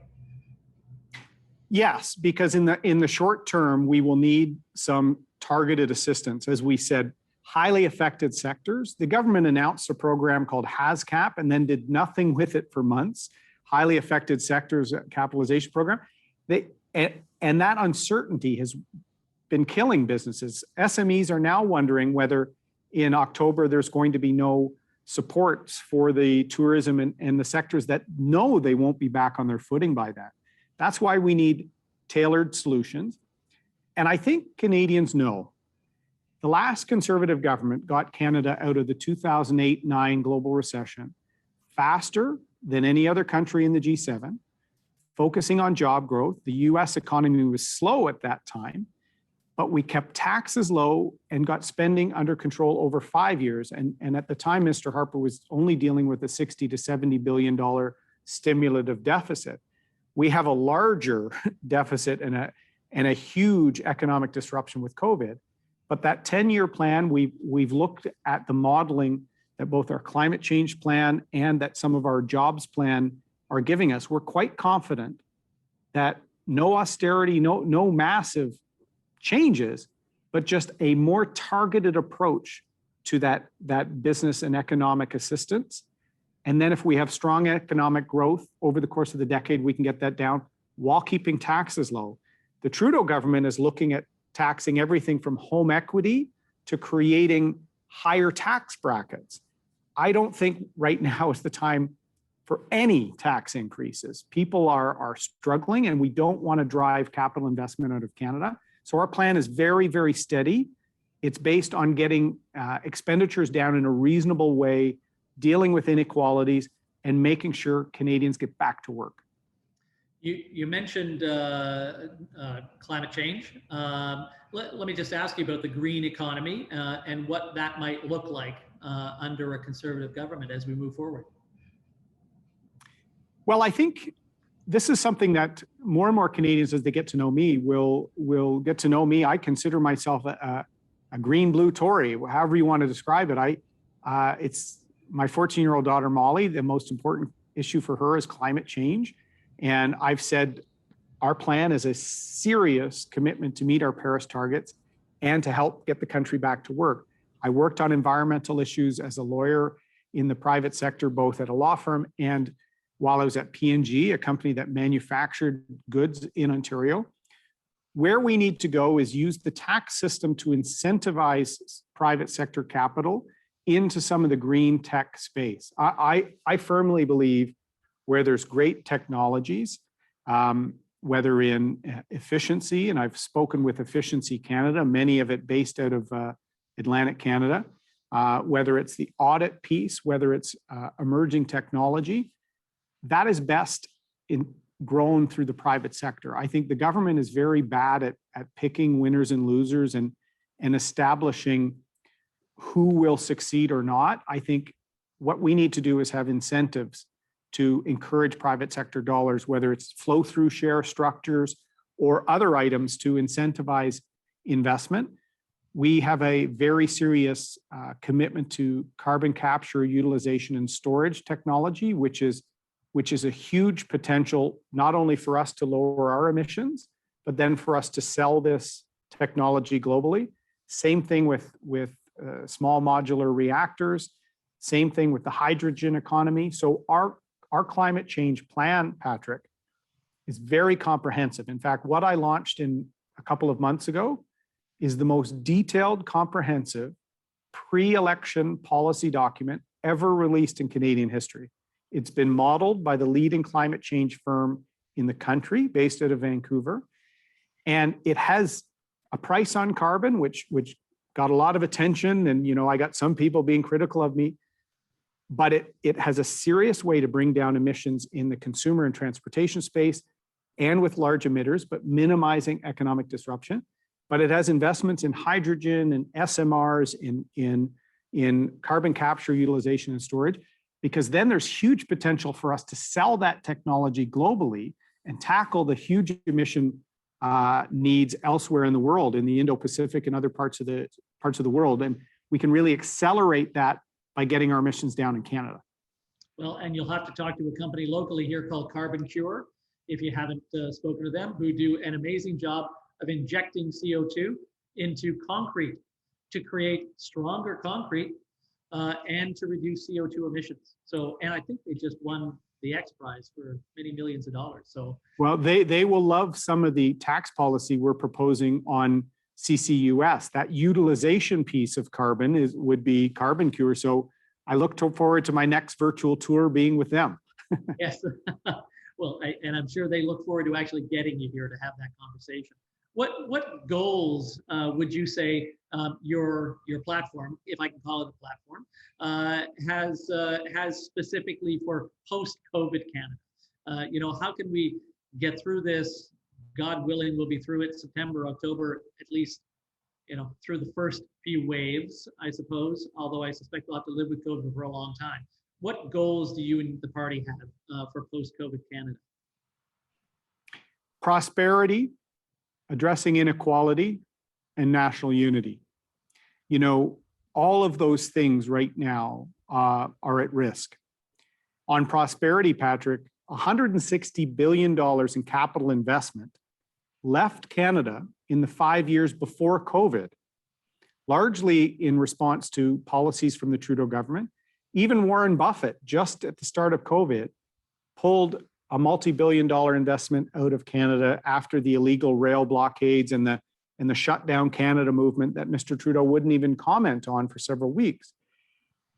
Yes, because in the short term, we will need some targeted assistance. As we said, highly affected sectors. The government announced a program called RCAF and then did nothing with it for months. Highly affected sectors capitalization program. And that uncertainty has been killing businesses. SMEs are now wondering whether in October there's going to be no supports for the tourism and the sectors that know they won't be back on their footing by that. That's why we need tailored solutions. And I think Canadians know the last Conservative government got Canada out of the 2008-9 global recession faster than any other country in the G7, focusing on job growth. The US economy was slow at that time, but we kept taxes low and got spending under control over 5 years. And at the time, Mr. Harper was only dealing with a $60 to $70 billion stimulative deficit. We have a larger deficit and a huge economic disruption with COVID. But that 10-year plan, we've looked at the modeling that both our climate change plan and that some of our jobs plan are giving us. We're quite confident that no austerity, no massive changes, but just a more targeted approach to that business and economic assistance. And then if we have strong economic growth over the course of the decade, we can get that down while keeping taxes low. The Trudeau government is looking at taxing everything from home equity to creating higher tax brackets. I don't think right now is the time for any tax increases. People are struggling, and we don't want to drive capital investment out of Canada. So our plan is very, very steady. It's based on getting expenditures down in a reasonable way, dealing with inequalities, and making sure Canadians get back to work. You mentioned climate change. Let me just ask you about the green economy and what that might look like under a Conservative government as we move forward. Well, I think this is something that more and more Canadians, as they get to know me, will get to know me. I consider myself a green-blue Tory, however you want to describe it. It's my 14-year-old daughter, Molly. The most important issue for her is climate change. And I've said our plan is a serious commitment to meet our Paris targets and to help get the country back to work. I worked on environmental issues as a lawyer in the private sector, both at a law firm and while I was at P&G, a company that manufactured goods in Ontario. Where we need to go is use the tax system to incentivize private sector capital into some of the green tech space. I firmly believe where there's great technologies, whether in efficiency, and I've spoken with Efficiency Canada, many of it based out of Atlantic Canada, whether it's the audit piece, whether it's emerging technology, that is best grown through the private sector. I think the government is very bad at picking winners and losers and establishing who will succeed or not. I think what we need to do is have incentives to encourage private sector dollars, whether it's flow through share structures or other items to incentivize investment. We have a very serious commitment to carbon capture, utilization, and storage technology, which is a huge potential, not only for us to lower our emissions, but then for us to sell this technology globally. Same thing with small modular reactors, same thing with the hydrogen economy. So our climate change plan, Patrick, is very comprehensive. In fact, what I launched in a couple of months ago is the most detailed, comprehensive pre-election policy document ever released in Canadian history. It's been modeled by the leading climate change firm in the country, based out of Vancouver. And it has a price on carbon, which got a lot of attention. And, you know, I got some people being critical of me, but it has a serious way to bring down emissions in the consumer and transportation space and with large emitters, but minimizing economic disruption. But it has investments in hydrogen and SMRs, in carbon capture, utilization, and storage, because then there's huge potential for us to sell that technology globally and tackle the huge emission needs elsewhere in the world, in the Indo-Pacific and other parts of the world. And we can really accelerate that by getting our emissions down in Canada. Well, and you'll have to talk to a company locally here called Carbon Cure, if you haven't spoken to them, who do an amazing job of injecting CO2 into concrete to create stronger concrete and to reduce CO2 emissions. So, and I think they just won the X Prize for many millions of dollars. So, well, they will love some of the tax policy we're proposing on CCUS. That utilization piece of carbon would be Carbon Cure. So I look forward to my next virtual tour being with them. Yes. Well, and I'm sure they look forward to actually getting you here to have that conversation. What goals would you say your platform, if I can call it a platform, has specifically for post-COVID Canada? You know, how can we get through this? God willing, we'll be through it September, October, at least, you know, through the first few waves, I suppose, although I suspect we'll have to live with COVID for a long time. What goals do you and the party have for post-COVID Canada? Prosperity, addressing inequality, and national unity. You know, all of those things right now are at risk. On prosperity, Patrick, $160 billion in capital investment left Canada in the 5 years before COVID, largely in response to policies from the Trudeau government. Even Warren Buffett, just at the start of COVID, pulled a multi-billion-dollar investment out of Canada after the illegal rail blockades and the Shut Down Canada movement that Mr. Trudeau wouldn't even comment on for several weeks.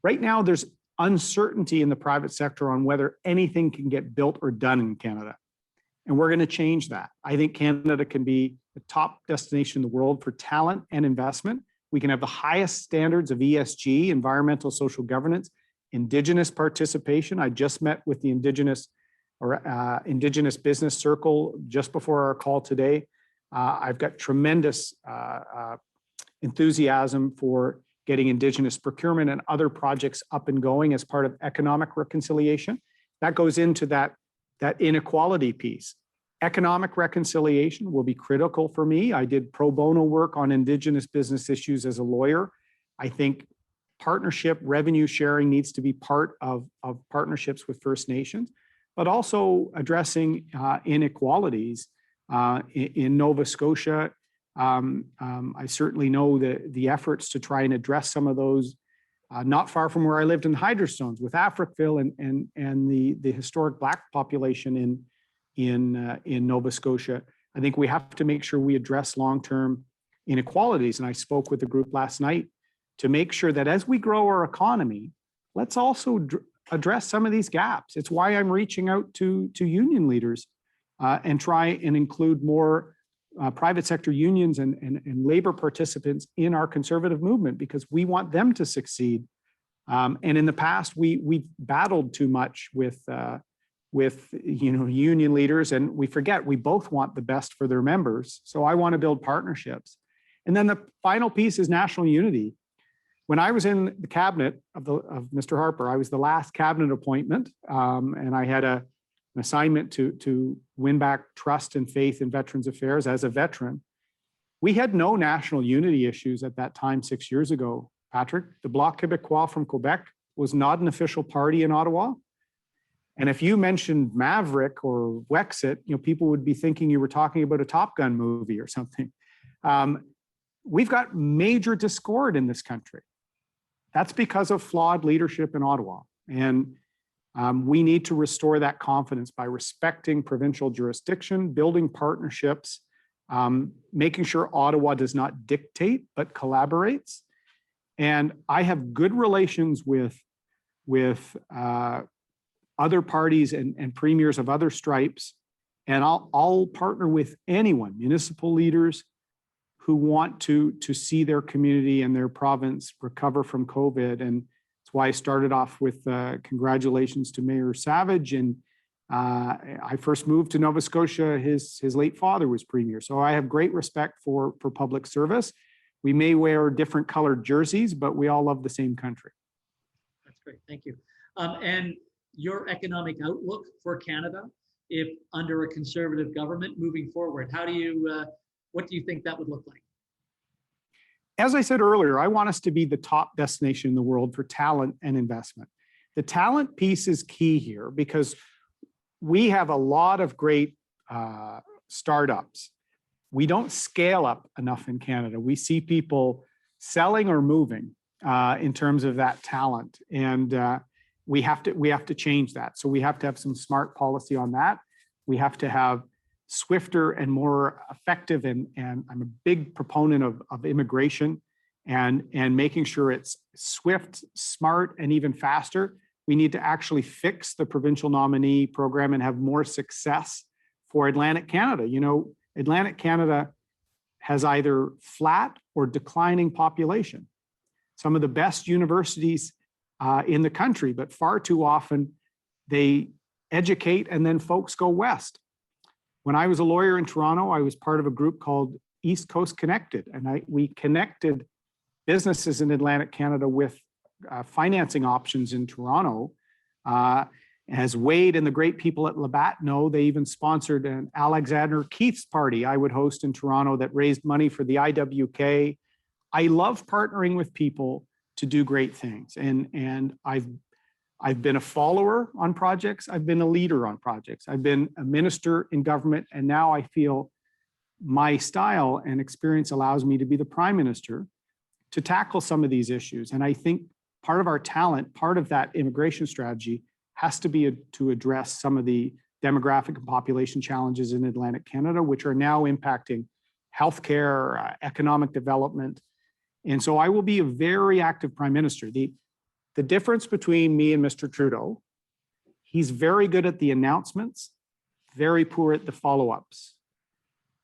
Right now, there's uncertainty in the private sector on whether anything can get built or done in Canada. And we're going to change that. I think Canada can be the top destination in the world for talent and investment. We can have the highest standards of ESG, environmental social governance, Indigenous participation. I just met with the Indigenous Business Circle just before our call today. I've got tremendous enthusiasm for getting Indigenous procurement and other projects up and going as part of economic reconciliation. That goes into that inequality piece. Economic reconciliation will be critical for me. I did pro bono work on Indigenous business issues as a lawyer. I think partnership, revenue sharing needs to be part of partnerships with First Nations, but also addressing inequalities in Nova Scotia. I certainly know the efforts to try and address some of those not far from where I lived in Hydrostones with Africville and the historic Black population in Nova Scotia. I think we have to make sure we address long-term inequalities. And I spoke with a group last night to make sure that as we grow our economy, let's also address some of these gaps. It's why I'm reaching out to union leaders and try and include more private sector unions and labor participants in our conservative movement, because we want them to succeed. And in the past, we've battled too much with union leaders, and we forget we both want the best for their members. So I want to build partnerships. And then the final piece is national unity. When I was in the cabinet of Mr. Harper, I was the last cabinet appointment, and I had an assignment to win back trust and faith in Veterans Affairs as a veteran. We had no national unity issues at that time 6 years ago, Patrick. The Bloc Québécois from Quebec was not an official party in Ottawa. And if you mentioned Maverick or Wexit, people would be thinking you were talking about a Top Gun movie or something. We've got major discord in this country. That's because of flawed leadership in Ottawa. And we need to restore that confidence by respecting provincial jurisdiction, building partnerships, making sure Ottawa does not dictate, but collaborates. And I have good relations with other parties and premiers of other stripes. And I'll partner with anyone, municipal leaders, who want to see their community and their province recover from COVID. And that's why I started off with congratulations to Mayor Savage. And I first moved to Nova Scotia, his late father was premier. So I have great respect for public service. We may wear different colored jerseys, but we all love the same country. That's great, thank you. And your economic outlook for Canada, if under a conservative government moving forward, what do you think that would look like? As I said earlier, I want us to be the top destination in the world for talent and investment. The talent piece is key here because we have a lot of great startups. We don't scale up enough in Canada. We see people selling or moving in terms of that talent, and we have to change that. So we have to have some smart policy on that. We have to have swifter and more effective, and I'm a big proponent of immigration and making sure it's swift, smart, and even faster. We need to actually fix the provincial nominee program and have more success for Atlantic Canada. Atlantic Canada has either flat or declining population. Some of the best universities in the country, but far too often they educate and then folks go west. When I was a lawyer in Toronto, I was part of a group called East Coast Connected, and we connected businesses in Atlantic Canada with financing options in Toronto. As Wade and the great people at Labatt know, they even sponsored an Alexander Keith's party I would host in Toronto that raised money for the IWK. I love partnering with people to do great things, and I've been a follower on projects. I've been a leader on projects. I've been a minister in government, and now I feel my style and experience allows me to be the prime minister to tackle some of these issues. And I think part of our talent, part of that immigration strategy has to be to address some of the demographic and population challenges in Atlantic Canada, which are now impacting healthcare, economic development. And so I will be a very active prime minister. The difference between me and Mr. Trudeau, he's very good at the announcements, very poor at the follow-ups.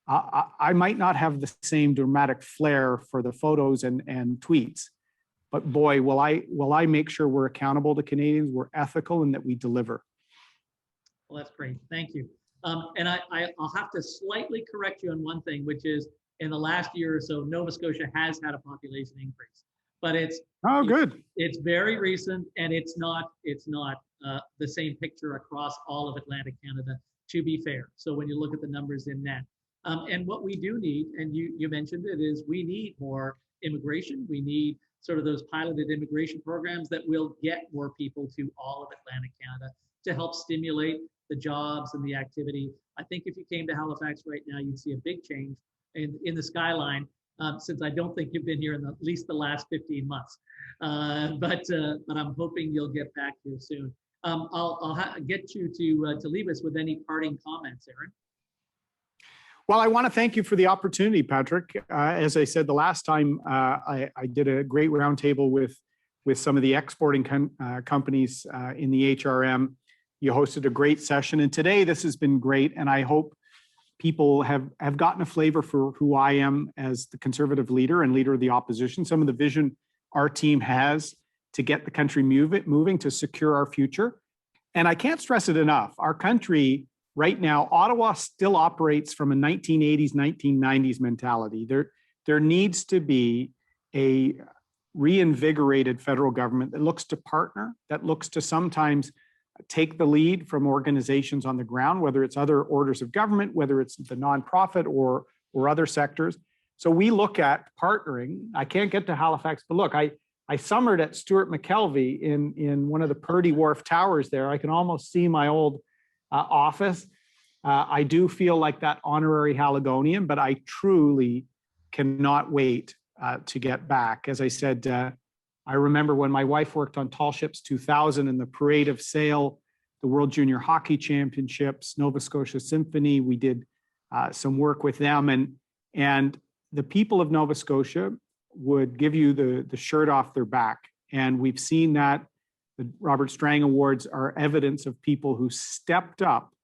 I might not have the same dramatic flair for the photos and tweets, but boy, will I make sure we're accountable to Canadians, we're ethical, and that we deliver. Well, that's great. Thank you. And I'll have to slightly correct you on one thing, which is in the last year or so, Nova Scotia has had a population increase, but it's good. It's very recent, and it's not the same picture across all of Atlantic Canada, to be fair. So when you look at the numbers in net, and what we do need, and you mentioned it, is we need more immigration. We need sort of those piloted immigration programs that will get more people to all of Atlantic Canada to help stimulate the jobs and the activity. I think if you came to Halifax right now, you'd see a big change in the skyline, since I don't think you've been here in at least the last 15 months. But I'm hoping you'll get back here soon. I'll get you to leave us with any parting comments, Erin. Well, I want to thank you for the opportunity, Patrick. As I said the last time, I did a great roundtable with some of the exporting companies in the HRM. You hosted a great session, and today this has been great. And I hope people have gotten a flavor for who I am as the Conservative leader and leader of the opposition, some of the vision our team has to get the country moving to secure our future. And I can't stress it enough. Our country right now, Ottawa still operates from a 1980s, 1990s mentality. There needs to be a reinvigorated federal government that looks to partner, that looks to sometimes take the lead from organizations on the ground, whether it's other orders of government, whether it's the nonprofit or other sectors. So we look at partnering. I can't get to Halifax, but look, I summered at Stuart McKelvey in one of the Purdy Wharf towers there. I can almost see my old office. I do feel like that honorary Haligonian, but I truly cannot wait to get back. As I said, I remember when my wife worked on Tall Ships 2000 and the Parade of Sail, the World Junior Hockey Championships, Nova Scotia Symphony. We did some work with them, and the people of Nova Scotia would give you the shirt off their back. And we've seen that. The Robert Strang Awards are evidence of people who stepped up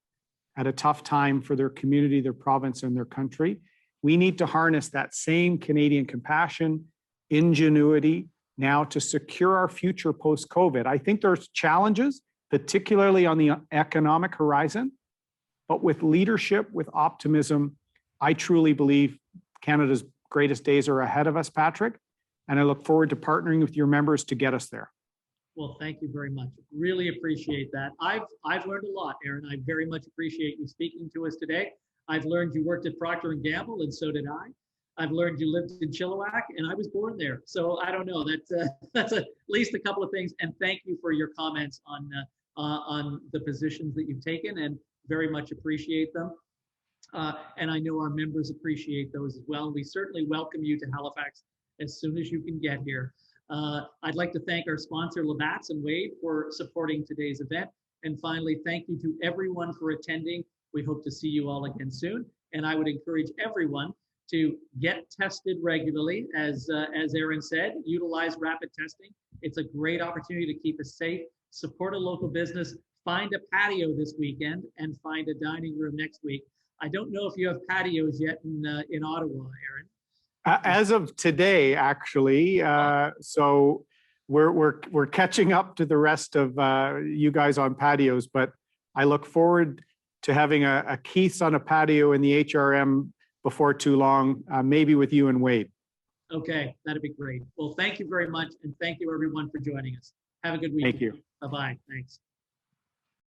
at a tough time for their community, their province, and their country. We need to harness that same Canadian compassion, ingenuity, now to secure our future post-COVID. I think there's challenges, particularly on the economic horizon, but with leadership, with optimism, I truly believe Canada's greatest days are ahead of us, Patrick, and I look forward to partnering with your members to get us there. Well, thank you very much. Really appreciate that. I've learned a lot, Erin. I very much appreciate you speaking to us today. I've learned you worked at Procter & Gamble, and so did I. I've learned you lived in Chilliwack, and I was born there. So I don't know. That's at least a couple of things. And thank you for your comments on the positions that you've taken, and very much appreciate them. And I know our members appreciate those as well. We certainly welcome you to Halifax as soon as you can get here. I'd like to thank our sponsor, Labatt's and Wade, for supporting today's event. And finally, thank you to everyone for attending. We hope to see you all again soon. And I would encourage everyone to get tested regularly. As Erin said, utilize rapid testing. It's a great opportunity to keep us safe, support a local business, find a patio this weekend, and find a dining room next week. I don't know if you have patios yet in Ottawa, Erin. As of today, actually, so we're catching up to the rest of you guys on patios, but I look forward to having a Keith's on a patio in the HRM before too long, maybe with you and Wade. Okay, that'd be great. Well, thank you very much, and thank you everyone for joining us. Have a good weekend. Thank you. Bye-bye. Thanks.